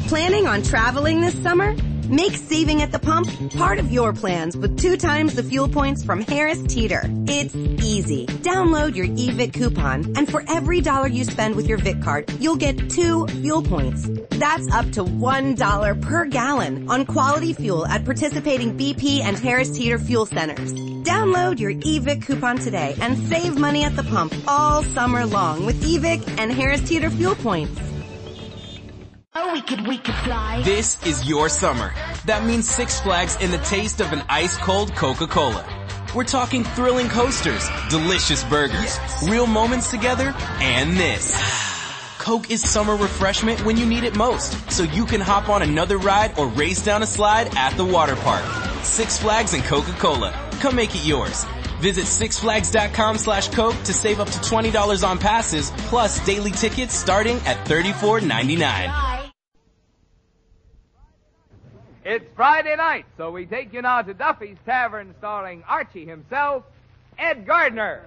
Planning on traveling this summer? Make saving at the pump part of your plans with 2 times the fuel points from Harris Teeter. It's easy. Download your eVic coupon, and for every $1 you spend with your Vic card, you'll get 2 fuel points. That's up to $1 per gallon on quality fuel at participating BP and Harris Teeter fuel centers. Download your eVic coupon today and save money at the pump all summer long with eVic and Harris Teeter fuel points. Oh, we could fly. This is your summer. That means Six Flags and the taste of an ice-cold Coca-Cola. We're talking thrilling coasters, delicious burgers, real moments together, and this. Coke is summer refreshment when you need it most, so you can hop on another ride or race down a slide at the water park. Six Flags and Coca-Cola. Come make it yours. Visit sixflags.com/Coke to save up to $20 on passes, plus daily tickets starting at $34.99. It's Friday night, so we take you now to Duffy's Tavern, starring Archie himself, Ed Gardner.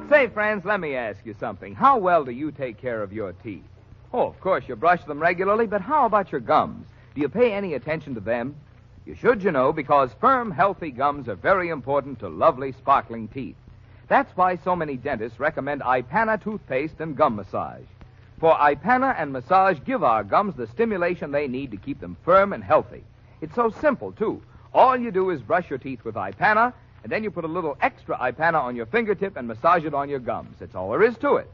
Say, friends, let me ask you something. How well do you take care of your teeth? Oh, of course, you brush them regularly, but how about your gums? Do you pay any attention to them? You should, you know, because firm, healthy gums are very important to lovely, sparkling teeth. That's why so many dentists recommend Ipana toothpaste and gum massage. For Ipana and massage give our gums the stimulation they need to keep them firm and healthy. It's so simple, too. All you do is brush your teeth with Ipana, and then you put a little extra Ipana on your fingertip and massage it on your gums. That's all there is to it.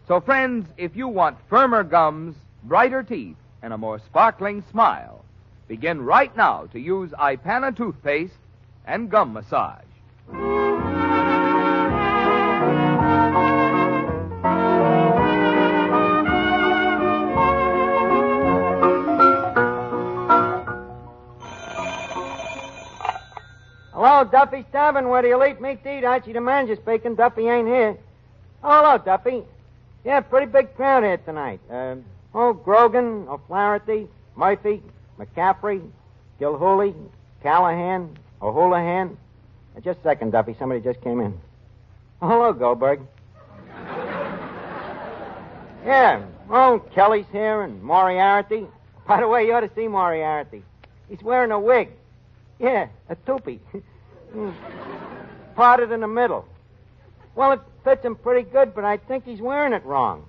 So, friends, if you want firmer gums, brighter teeth, and a more sparkling smile, begin right now to use Ipana toothpaste and gum massage. Hello, Duffy's Tavern, where do you eat meat to eat? Archie the manager speaking. Duffy ain't here. Oh, hello, Duffy. Yeah, pretty big crowd here tonight. Grogan, O'Flaherty, Murphy, McCaffrey, Gilhooly, Callahan, O'Houlihan. Just a second, Duffy. Somebody just came in. Oh, hello, Goldberg. Yeah. Oh, Kelly's here and Moriarty. By the way, you ought to see Moriarty. He's wearing a wig. Yeah, a toupee. Parted in the middle. Well, it fits him pretty good, but I think he's wearing it wrong.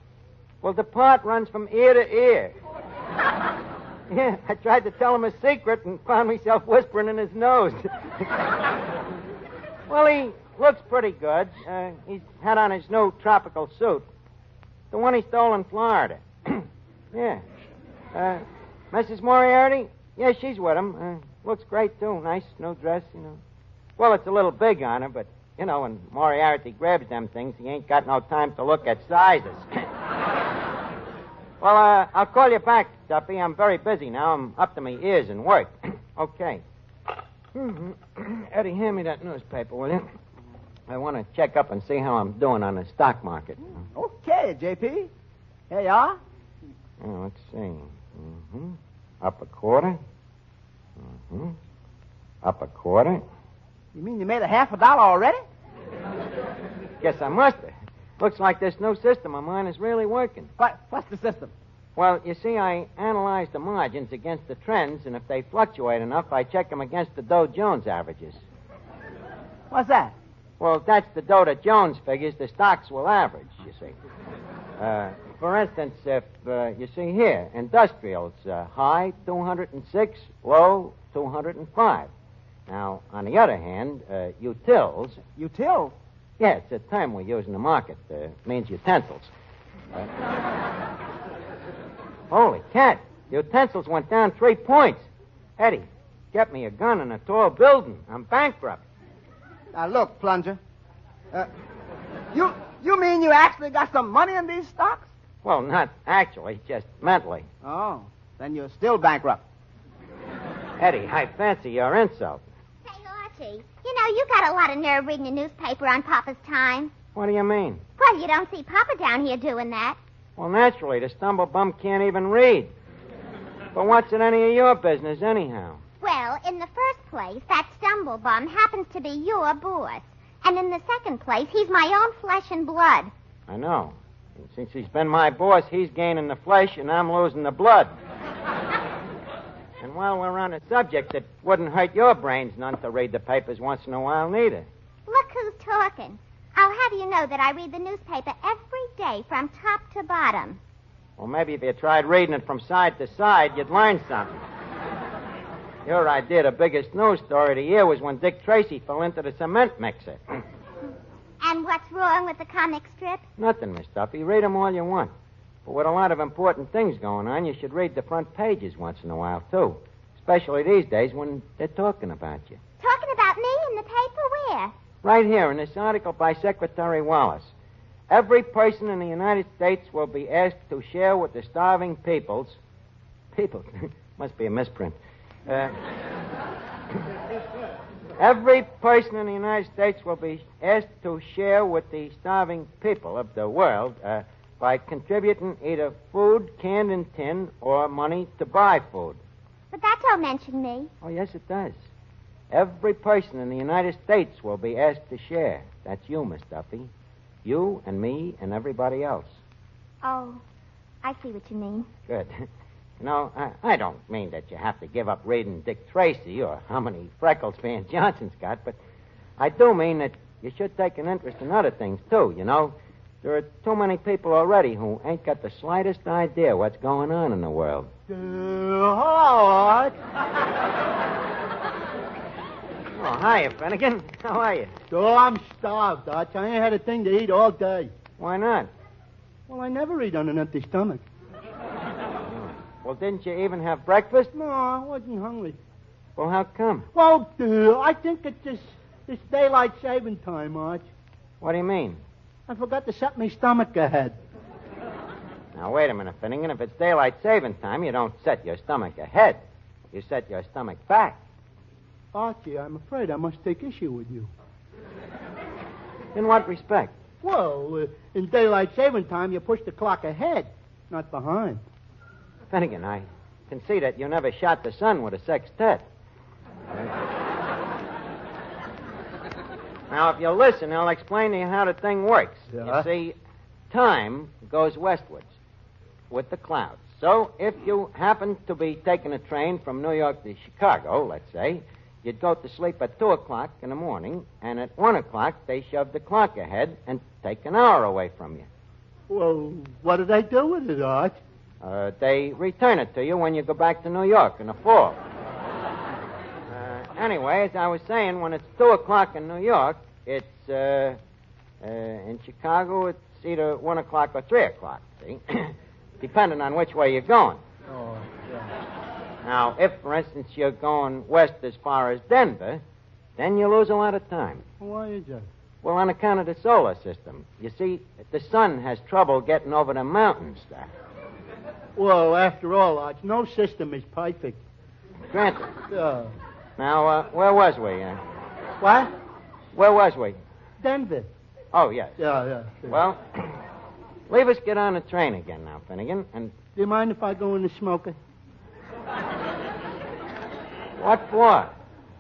Well, the part runs from ear to ear. Yeah, I tried to tell him a secret and found myself whispering in his nose. Well, he looks pretty good. He's had on his new tropical suit. The one he stole in Florida. Yeah. Mrs. Moriarty? Yeah, she's with him. Looks great, too. Nice new dress, you know. Well, it's a little big on her, but, you know, when Moriarty grabs them things, he ain't got no time to look at sizes. Well, I'll call you back, Duffy. I'm very busy now. I'm up to my ears in work. Okay. Eddie, hand me that newspaper, will you? I want to check up and see how I'm doing on the stock market. Okay, J.P. Here you are. Let's see. Up a quarter. Up a quarter. You mean you made $50 already? Guess I must have. Looks like this new system of mine is really working. What's the system? Well, you see, I analyze the margins against the trends, and if they fluctuate enough, I check them against the Dow Jones averages. What's that? Well, that's the Dow that Jones figures the stocks will average, you see. For instance, if, you see here, industrials, high, 206, low, 205. Now, on the other hand, utils... Util? Yeah, it's a term we use in the market. Means utensils. Holy cat. Utensils went down 3 points. Eddie, get me a gun and a tall building. I'm bankrupt. Now, look, Plunger. You mean you actually got some money in these stocks? Well, not actually, just mentally. Oh, then you're still bankrupt. Eddie, I fancy your insult. Hey, Archie, you know, you got a lot of nerve reading a newspaper on Papa's time. What do you mean? Well, you don't see Papa down here doing that. Well, naturally, the stumblebum can't even read. But what's in any of your business, anyhow? Well, Well, in the first place, that stumblebum happens to be your boss. And in the second place, he's my own flesh and blood. I know. And since he's been my boss, he's gaining the flesh and I'm losing the blood. And while we're on the subject, it wouldn't hurt your brains none to read the papers once in a while, neither. Look who's talking. I'll have you know that I read the newspaper every day from top to bottom. Well, maybe if you tried reading it from side to side, you'd learn something. Your idea, the biggest news story of the year was when Dick Tracy fell into the cement mixer. And what's wrong with the comic strip? Nothing, Miss Duffy. Read them all you want. But with a lot of important things going on, you should read the front pages once in a while, too. Especially these days when they're talking about you. Talking about me in the paper? Where? Right here in this article by Secretary Wallace. Every person in the United States will be asked to share with the starving peoples... People? Must be a misprint. Every person in the United States will be asked to share with the starving people of the world by contributing either food canned in tin or money to buy food. But that don't mention me. Oh, yes, it does. Every person in the United States will be asked to share. That's you, Miss Duffy. You and me and everybody else. Oh, I see what you mean. Good. You know, I don't mean that you have to give up reading Dick Tracy or how many freckles Van Johnson's got, but I do mean that you should take an interest in other things, too, you know. There are too many people already who ain't got the slightest idea what's going on in the world. Howard. Oh, hiya, Finnegan. How are you? Oh, I'm starved, Arch. I ain't had a thing to eat all day. Why not? Well, I never eat on an empty stomach. Well, didn't you even have breakfast? No, I wasn't hungry. Well, how come? Well, I think it's this daylight saving time, Arch. What do you mean? I forgot to set my stomach ahead. Now, wait a minute, Finnegan. If it's daylight saving time, you don't set your stomach ahead. You set your stomach back. Archie, I'm afraid I must take issue with you. In what respect? Well, in daylight saving time, you push the clock ahead, not behind. Finnegan, I can see that you never shot the sun with a sextet. Now, if you'll listen, I'll explain to you how the thing works. Yeah? You see, time goes westwards with the clouds. So if you happen to be taking a train from New York to Chicago, let's say, you'd go to sleep at 2 o'clock in the morning, and at 1 o'clock they shove the clock ahead and take an hour away from you. Well, what do they do with it, Arch? They return it to you when you go back to New York in the fall. Anyway, as I was saying, when it's 2 o'clock in New York, it's, in Chicago, it's either 1 o'clock or 3 o'clock, see? Depending on which way you're going. Oh, yeah. Now, if, for instance, you're going west as far as Denver, then you lose a lot of time. Why is that? Well, on account of the solar system. You see, the sun has trouble getting over the mountains there. Well, after all, Arch, no system is perfect. Granted. Yeah. Now, where was we? What? Where was we? Denver. Oh, yes. Yeah. Well, leave us get on the train again now, Finnegan, and... Do you mind if I go in the smoker? What for?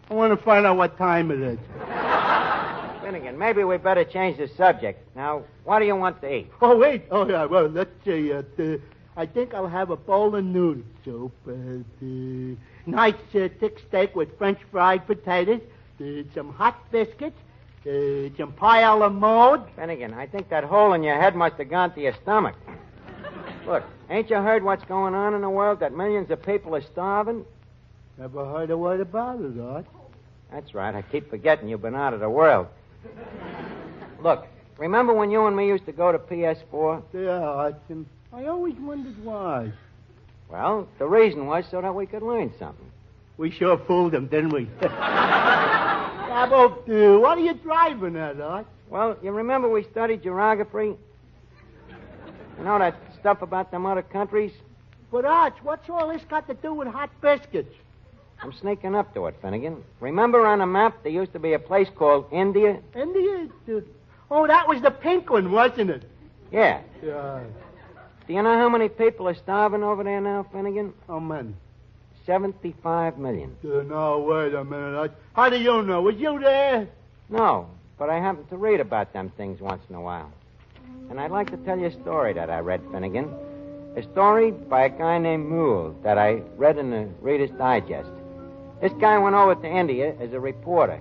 I want to find out what time it is. Finnegan, maybe we better change the subject. Now, what do you want to eat? Oh, wait. Oh, yeah, well, let's see. I think I'll have a bowl of noodle soup. Nice thick steak with French fried potatoes, some hot biscuits, some pie a la mode. Finnegan, I think that hole in your head must have gone to your stomach. Look, ain't you heard what's going on in the world, that millions of people are starving? Never heard a word about it, Art. That's right. I keep forgetting you've been out of the world. Look, remember when you and me used to go to PS4? Yeah, Art. I always wondered why. Well, the reason was so that we could learn something. We sure fooled them, didn't we? How about, what are you driving at, Art? Well, you remember we studied geography? You know that stuff about them other countries? But, Arch, what's all this got to do with hot biscuits? I'm sneaking up to it, Finnegan. Remember on a map there used to be a place called India? India? Oh, that was the pink one, wasn't it? Yeah. Yeah. Do you know how many people are starving over there now, Finnegan? How many? $75 million. No, wait a minute. How do you know? Was you there? No, but I happen to read about them things once in a while. And I'd like to tell you a story that I read, Finnegan. A story by a guy named Mule that I read in the Reader's Digest. This guy went over to India as a reporter.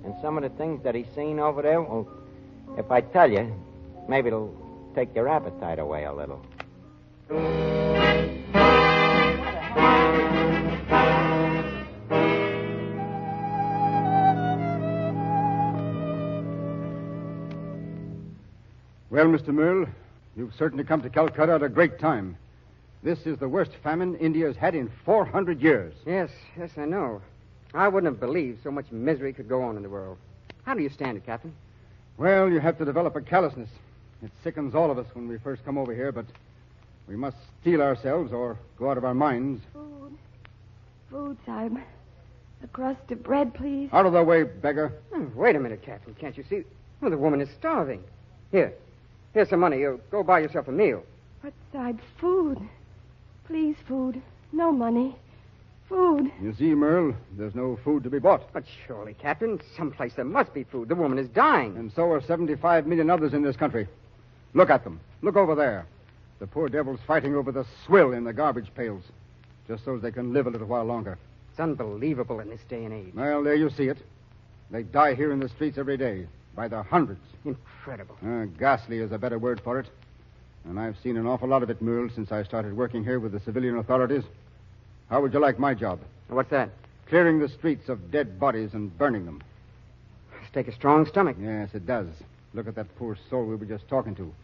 And some of the things that he's seen over there, well, if I tell you, maybe it'll take your appetite away a little. Well, Mr. Merle, you've certainly come to Calcutta at a great time. This is the worst famine India's had in 400 years. Yes, I know. I wouldn't have believed so much misery could go on in the world. How do you stand it, Captain? Well, you have to develop a callousness. It sickens all of us when we first come over here, but we must steel ourselves or go out of our minds. Food, Sahib. A crust of bread, please. Out of the way, beggar. Oh, wait a minute, Captain. Can't you see? Well, the woman is starving. Here's some money. You go buy yourself a meal. But, Sahib, food. Please, food. No money. Food. You see, Merle, there's no food to be bought. But surely, Captain, someplace there must be food. The woman is dying. And so are 75 million others in this country. Look at them. Look over there. The poor devils fighting over the swill in the garbage pails, just so they can live a little while longer. It's unbelievable in this day and age. Well, there you see it. They die here in the streets every day, by the hundreds. Incredible. Ghastly is a better word for it. And I've seen an awful lot of it, Merle, since I started working here with the civilian authorities. How would you like my job? What's that? Clearing the streets of dead bodies and burning them. Must take a strong stomach. Yes, it does. Look at that poor soul we were just talking to.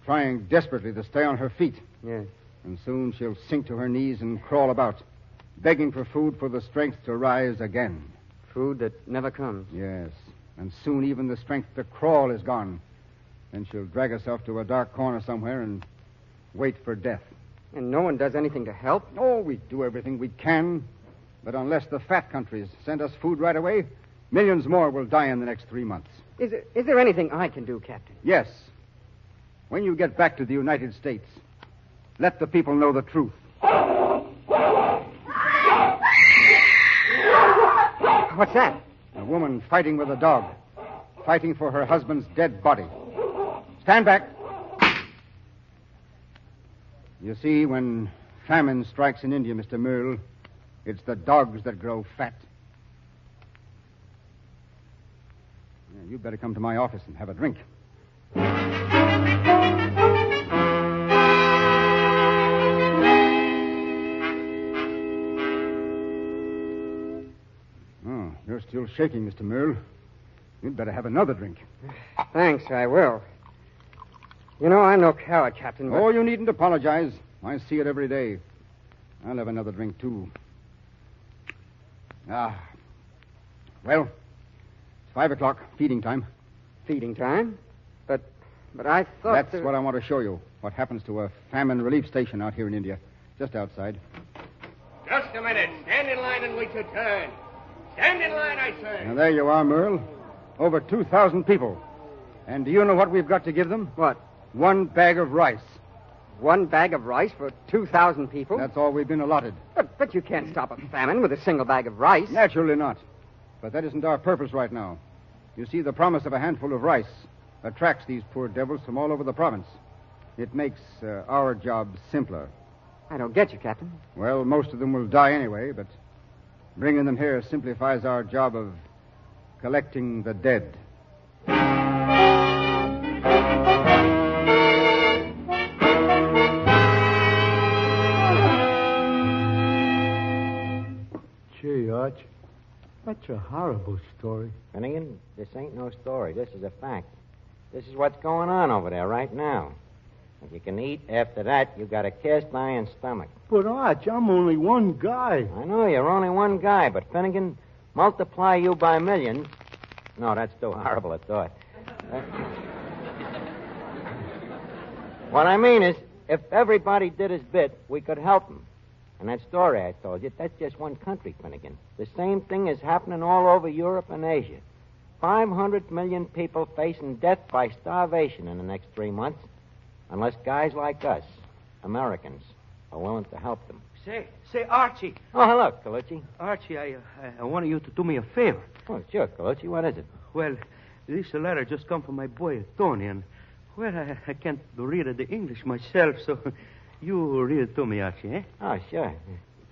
Trying desperately to stay on her feet. Yes. And soon she'll sink to her knees and crawl about, begging for food for the strength to rise again. Food that never comes. Yes. And soon even the strength to crawl is gone. Then she'll drag herself to a dark corner somewhere and wait for death. And no one does anything to help? Oh, we do everything we can. But unless the fat countries send us food right away, millions more will die in the next 3 months. Is there anything I can do, Captain? Yes. When you get back to the United States, let the people know the truth. What's that? A woman fighting with a dog. Fighting for her husband's dead body. Stand back. You see, when famine strikes in India, Mr. Merle, it's the dogs that grow fat. Yeah, you'd better come to my office and have a drink. Oh, you're still shaking, Mr. Merle. You'd better have another drink. Thanks, I will. You know, I'm no coward, Captain, but... Oh, you needn't apologize. I see it every day. I'll have another drink, too. Well, it's 5 o'clock, feeding time. Feeding time? But I thought... That's what I want to show you. What happens to a famine relief station out here in India. Just outside. Just a minute. Stand in line and wait your turn. Stand in line, I say. Now, there you are, Merle. Over 2,000 people. And do you know what we've got to give them? What? 1 bag of rice. 1 bag of rice for 2,000 people? That's all we've been allotted. But you can't stop a famine with a single bag of rice. Naturally not. But that isn't our purpose right now. You see, the promise of a handful of rice attracts these poor devils from all over the province. It makes our job simpler. I don't get you, Captain. Well, most of them will die anyway, but bringing them here simplifies our job of collecting the dead. Gee, Arch, that's a horrible story. Finnegan, this ain't no story. This is a fact. This is what's going on over there right now. If you can eat after that, you've got a cast iron stomach. But, Arch, I'm only one guy. I know you're only one guy, but Finnegan, multiply you by millions. No, that's too horrible a thought. What I mean is, if everybody did his bit, we could help them. And that story I told you, that's just one country, Finnegan. The same thing is happening all over Europe and Asia. 500 million people facing death by starvation in the next 3 months, unless guys like us, Americans, are willing to help them. Say, Archie. Oh, hello, Colucci. Archie, I wanted you to do me a favor. Oh, sure, Colucci. What is it? Well, this letter just come from my boy, Tony, and, well, I can't read the English myself, so you read it to me, Archie, eh? Oh, sure.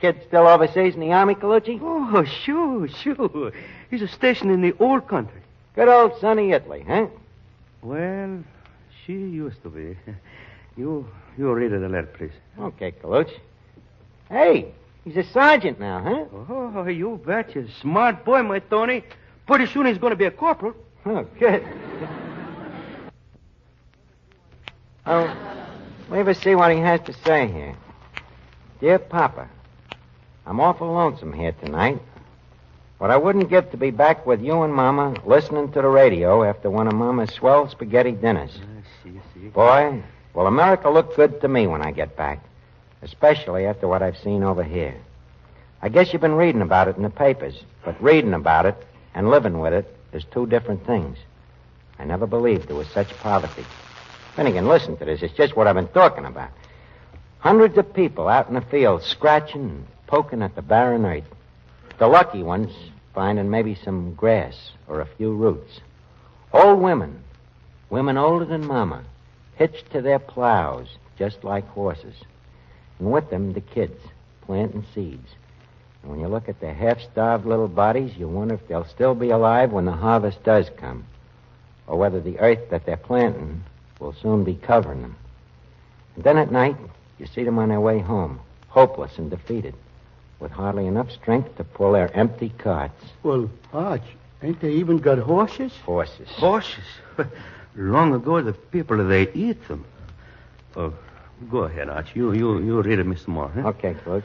Kid still overseas in the Army, Colucci? Oh, sure. He's a station in the old country. Good old sunny Italy, huh? Well, she used to be. You read the letter, please. Okay, Colucci. Hey, he's a sergeant now, huh? Oh, you betcha. Smart boy, my Tony. Pretty soon he's going to be a corporal. Oh, good. Oh, let me see what he has to say here. Dear Papa, I'm awful lonesome here tonight. What I wouldn't give to be back with you and Mama listening to the radio after one of Mama's swell spaghetti dinners. See. Boy, will America look good to me when I get back, especially after what I've seen over here. I guess you've been reading about it in the papers, but reading about it and living with it is two different things. I never believed there was such poverty. Finnegan, listen to this. It's just what I've been talking about. Hundreds of people out in the field scratching and poking at the barren earth. The lucky ones finding maybe some grass or a few roots. Old women older than Mama, hitched to their plows just like horses. And with them, the kids, planting seeds. And when you look at their half-starved little bodies, you wonder if they'll still be alive when the harvest does come, or whether the earth that they're planting will soon be covering them. And then at night, you see them on their way home, hopeless and defeated, with hardly enough strength to pull their empty carts. Well, Arch, ain't they even got horses? Horses. Long ago, the people, they eat them. Oh, go ahead, Arch. You read it, Mr. Moore. Huh? Okay, Coach.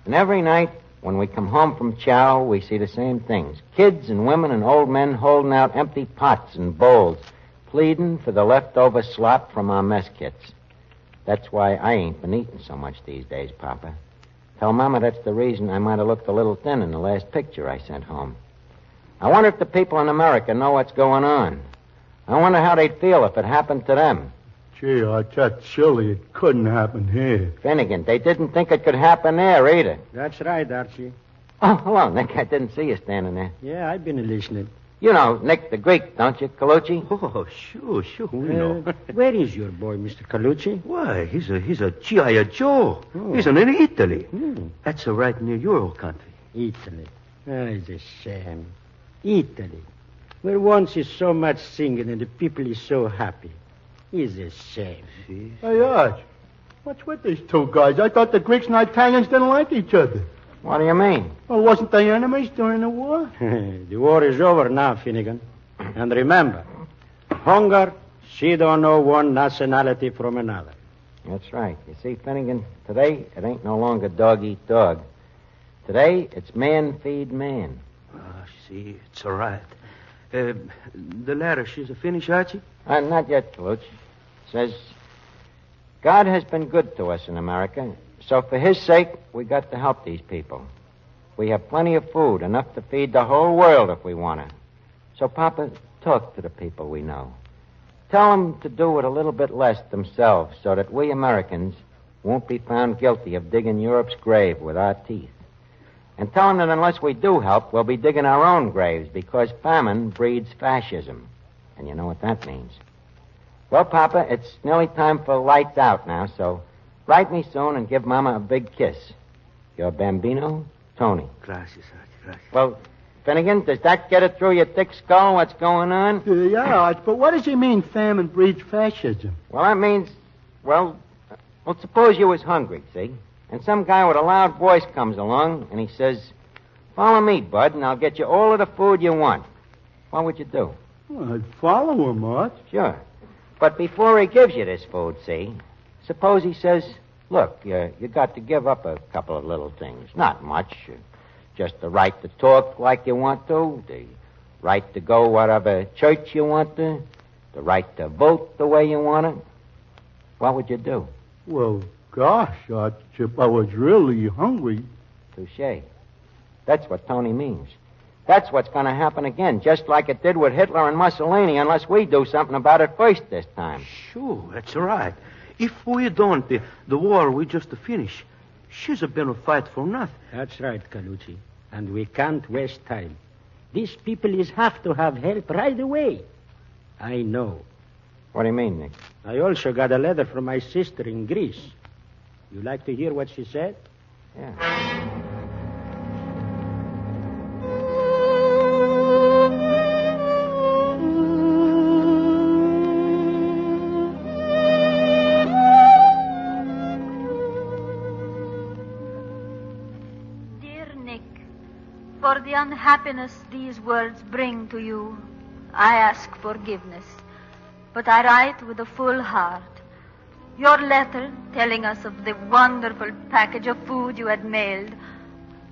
And every night, when we come home from chow, we see the same things. Kids and women and old men holding out empty pots and bowls, pleading for the leftover slop from our mess kits. That's why I ain't been eating so much these days, Papa. Tell Mama that's the reason I might have looked a little thin in the last picture I sent home. I wonder if the people in America know what's going on. I wonder how they'd feel if it happened to them. Gee, Arch, that's silly. It couldn't happen here. Finnegan, they didn't think it could happen there either. That's right, Archie. Oh, hello, Nick. I didn't see you standing there. Yeah, I've been listening. You know Nick the Greek, don't you, Colucci? Oh, sure, we know. Where is your boy, Mr. Colucci? Why, he's a G.I. Joe. Oh. He's in Italy. That's right near your country. Italy. Oh, it's a shame. Italy, where once is so much singing and the people is so happy. It's a shame. See? Hey, Arch, what's with these two guys? I thought the Greeks and Italians didn't like each other. What do you mean? Well, wasn't they enemies during the war? The war is over now, Finnegan. And remember, hunger, she don't know one nationality from another. That's right. You see, Finnegan, today it ain't no longer dog eat dog. Today it's man feed man. See, it's all right. The letter, she's a finish, Archie? Not yet, Colucci. Says, God has been good to us in America, so for his sake, we got to help these people. We have plenty of food, enough to feed the whole world if we want to. So, Papa, talk to the people we know. Tell them to do it a little bit less themselves so that we Americans won't be found guilty of digging Europe's grave with our teeth. And tell them that unless we do help, we'll be digging our own graves because famine breeds fascism. And you know what that means. Well, Papa, it's nearly time for lights out now, so write me soon and give Mama a big kiss. Your bambino, Tony. Gracias, Archie, gracias. Well, Finnegan, does that get it through your thick skull what's going on? Yeah, Arch, but what does he mean, famine breeds fascism? Well, that means, well, suppose you was hungry, see? And some guy with a loud voice comes along, and he says, follow me, bud, and I'll get you all of the food you want. What would you do? Well, I'd follow him, Arch. Sure. But before he gives you this food, see, suppose he says, look, you got to give up a couple of little things. Not much. Just the right to talk like you want to, the right to go whatever church you want to, the right to vote the way you want to. What would you do? Well, gosh, Arch, if I was really hungry. Touché. That's what Tony means. That's what's going to happen again, just like it did with Hitler and Mussolini, unless we do something about it first this time. Sure, that's right. If we don't, the war we just finish. She's been a fight for nothing. That's right, Calucci. And we can't waste time. These people have to have help right away. I know. What do you mean, Nick? I also got a letter from my sister in Greece. You like to hear what she said? Yeah. For the unhappiness these words bring to you, I ask forgiveness. But I write with a full heart. Your letter, telling us of the wonderful package of food you had mailed,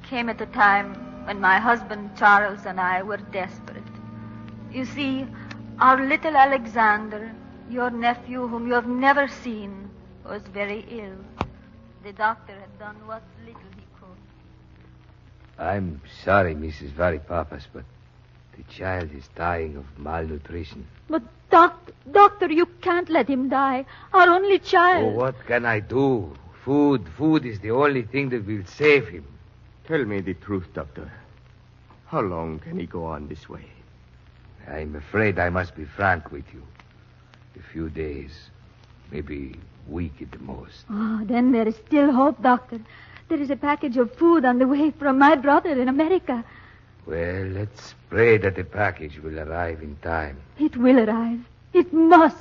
came at a time when my husband Charles and I were desperate. You see, our little Alexander, your nephew whom you have never seen, was very ill. The doctor had done what little he could. I'm sorry, Mrs. Varipapas, but the child is dying of malnutrition. But, Doctor, you can't let him die. Our only child. Oh, what can I do? Food is the only thing that will save him. Tell me the truth, Doctor. How long can he go on this way? I'm afraid I must be frank with you. A few days, maybe a week at the most. Oh, then there is still hope, Doctor. There is a package of food on the way from my brother in America. Well, let's pray that the package will arrive in time. It will arrive. It must.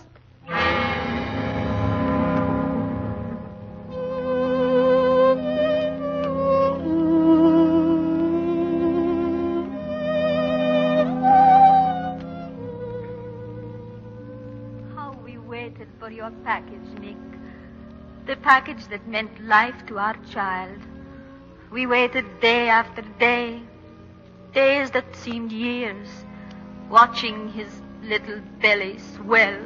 How we waited for your package, Nick. The package that meant life to our child. We waited day after day, days that seemed years, watching his little belly swell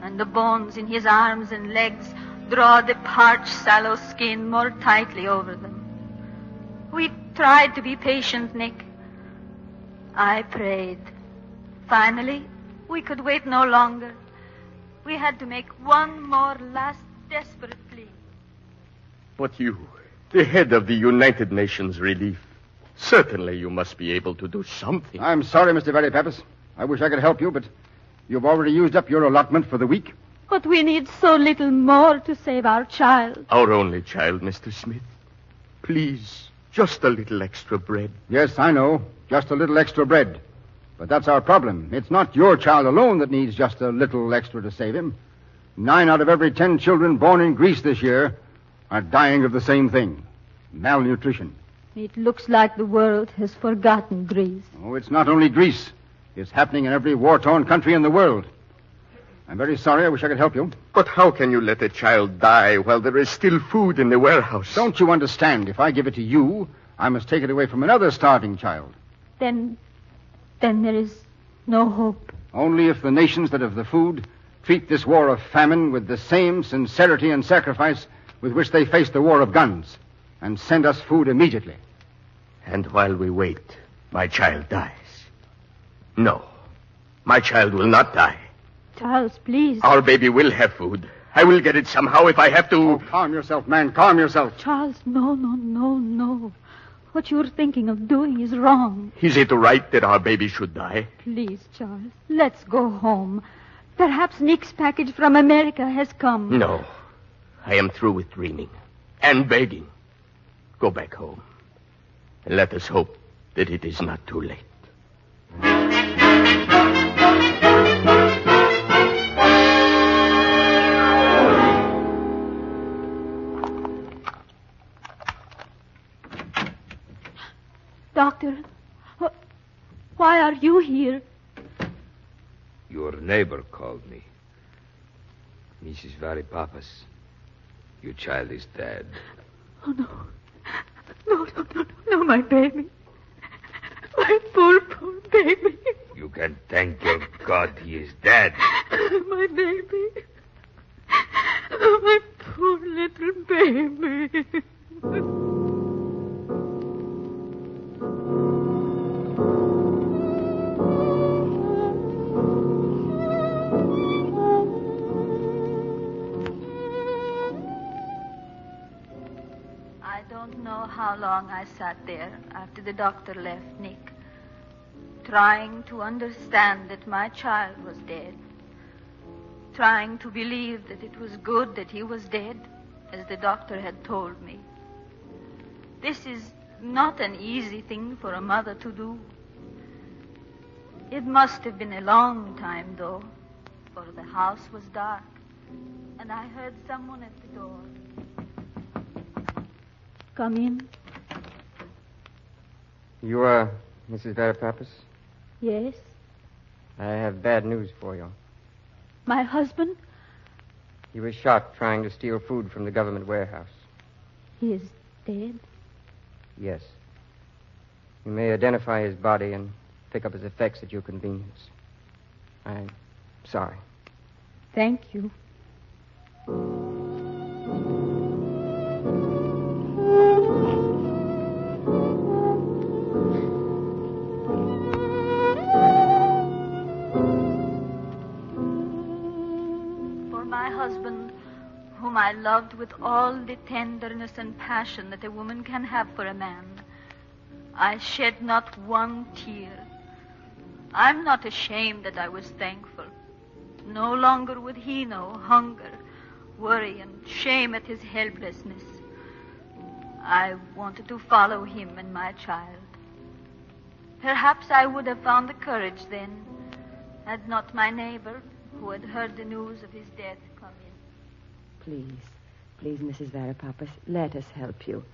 and the bones in his arms and legs draw the parched, sallow skin more tightly over them. We tried to be patient, Nick. I prayed. Finally, we could wait no longer. We had to make one more last desperate plea. But you, the head of the United Nations Relief, certainly you must be able to do something. I'm sorry, Mr. Varipapas. I wish I could help you, but you've already used up your allotment for the week. But we need so little more to save our child. Our only child, Mr. Smith. Please, just a little extra bread. Yes, I know. Just a little extra bread. But that's our problem. It's not your child alone that needs just a little extra to save him. 9 out of every 10 children born in Greece this year are dying of the same thing. Malnutrition. It looks like the world has forgotten Greece. Oh, it's not only Greece. It's happening in every war-torn country in the world. I'm very sorry. I wish I could help you. But how can you let a child die while there is still food in the warehouse? Don't you understand? If I give it to you, I must take it away from another starving child. Then there is no hope. Only if the nations that have the food treat this war of famine with the same sincerity and sacrifice with which they face the war of guns, and send us food immediately. And while we wait, my child dies. No, my child will not die. Charles, please. Our baby will have food. I will get it somehow if I have to... Oh, calm yourself, man. Calm yourself. Charles, no. What you're thinking of doing is wrong. Is it right that our baby should die? Please, Charles, let's go home. Perhaps Nick's package from America has come. No. I am through with dreaming and begging. Go back home. And let us hope that it is not too late. Doctor, why are you here? Your neighbor called me. Mrs. Varipapas, your child is dead. Oh, no, my baby. My poor baby. You can thank your God he is dead. My baby. My poor little baby. I how long I sat there after the doctor left, Nick, trying to understand that my child was dead, trying to believe that it was good that he was dead, as the doctor had told me. This is not an easy thing for a mother to do. It must have been a long time, though, for the house was dark, and I heard someone at the door. Come in. You, Mrs. Varapapis? Yes. I have bad news for you. My husband? He was shot trying to steal food from the government warehouse. He is dead? Yes. You may identify his body and pick up his effects at your convenience. I'm sorry. Thank you. Whom I loved with all the tenderness and passion that a woman can have for a man, I shed not one tear. I'm not ashamed that I was thankful. No longer would he know hunger, worry, and shame at his helplessness. I wanted to follow him and my child. Perhaps I would have found the courage then, had not my neighbor, who had heard the news of his death, come in. Please, Mrs. Varapapis, let us help you.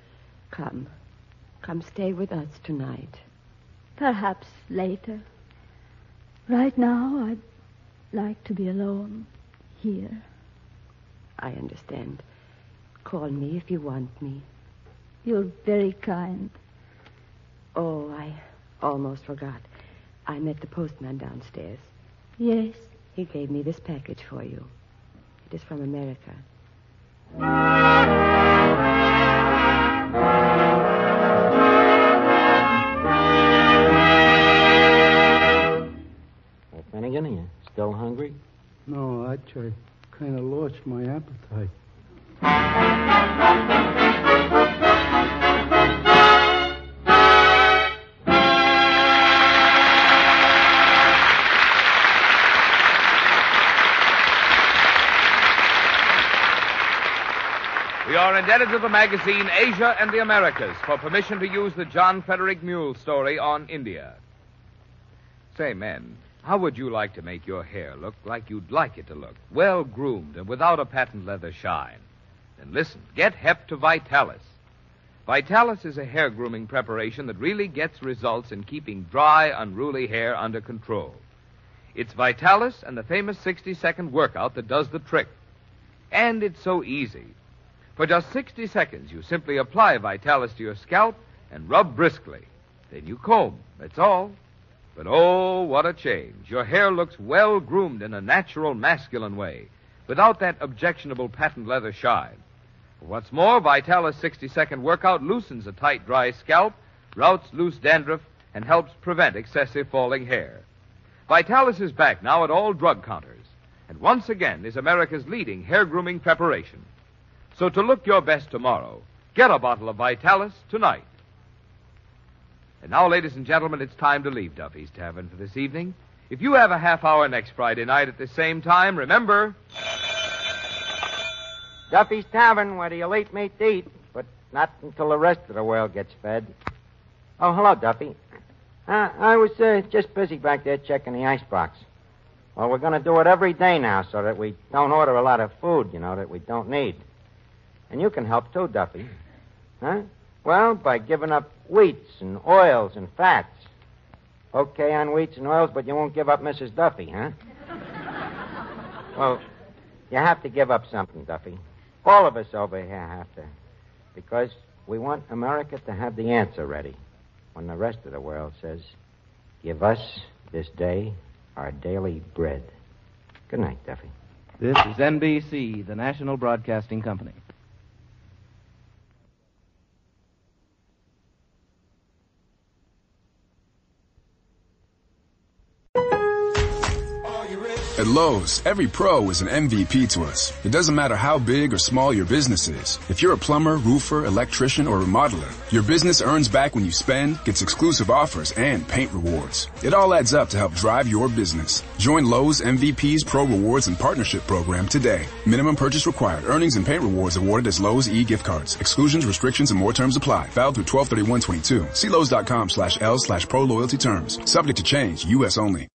Come stay with us tonight. Perhaps later. Right now, I'd like to be alone here. I understand. Call me if you want me. You're very kind. Oh, I almost forgot. I met the postman downstairs. Yes? He gave me this package for you. It is from America. Well, Finnegan, are you still hungry? No, I kind of lost my appetite. We are indebted to the magazine Asia and the Americas for permission to use the John Frederick Mule story on India. Say, men, how would you like to make your hair look like you'd like it to look? Well groomed and without a patent leather shine. Then listen, get hep to Vitalis. Vitalis is a hair grooming preparation that really gets results in keeping dry, unruly hair under control. It's Vitalis and the famous 60-second workout that does the trick. And it's so easy. For just 60 seconds, you simply apply Vitalis to your scalp and rub briskly. Then you comb. That's all. But oh, what a change. Your hair looks well groomed in a natural, masculine way, without that objectionable patent leather shine. What's more, Vitalis 60-second workout loosens a tight, dry scalp, routs loose dandruff, and helps prevent excessive falling hair. Vitalis is back now at all drug counters, and once again is America's leading hair grooming preparation. So to look your best tomorrow, get a bottle of Vitalis tonight. And now, ladies and gentlemen, it's time to leave Duffy's Tavern for this evening. If you have a half hour next Friday night at the same time, remember... Duffy's Tavern, where the elite meet to eat, but not until the rest of the world gets fed. Oh, hello, Duffy. I was just busy back there checking the icebox. Well, we're going to do it every day now so that we don't order a lot of food, that we don't need. And you can help, too, Duffy. Huh? Well, by giving up wheats and oils and fats. Okay on wheats and oils, but you won't give up Mrs. Duffy, huh? Well, you have to give up something, Duffy. All of us over here have to. Because we want America to have the answer ready when the rest of the world says, give us this day our daily bread. Good night, Duffy. This is NBC, the National Broadcasting Company. At Lowe's, every pro is an MVP to us. It doesn't matter how big or small your business is. If you're a plumber, roofer, electrician, or remodeler, your business earns back when you spend, gets exclusive offers, and paint rewards. It all adds up to help drive your business. Join Lowe's MVP's Pro Rewards and Partnership Program today. Minimum purchase required. Earnings and paint rewards awarded as Lowe's e-gift cards. Exclusions, restrictions, and more terms apply. Valid through 12/31/22. See Lowe's.com/L/Pro Loyalty terms. Subject to change. U.S. only.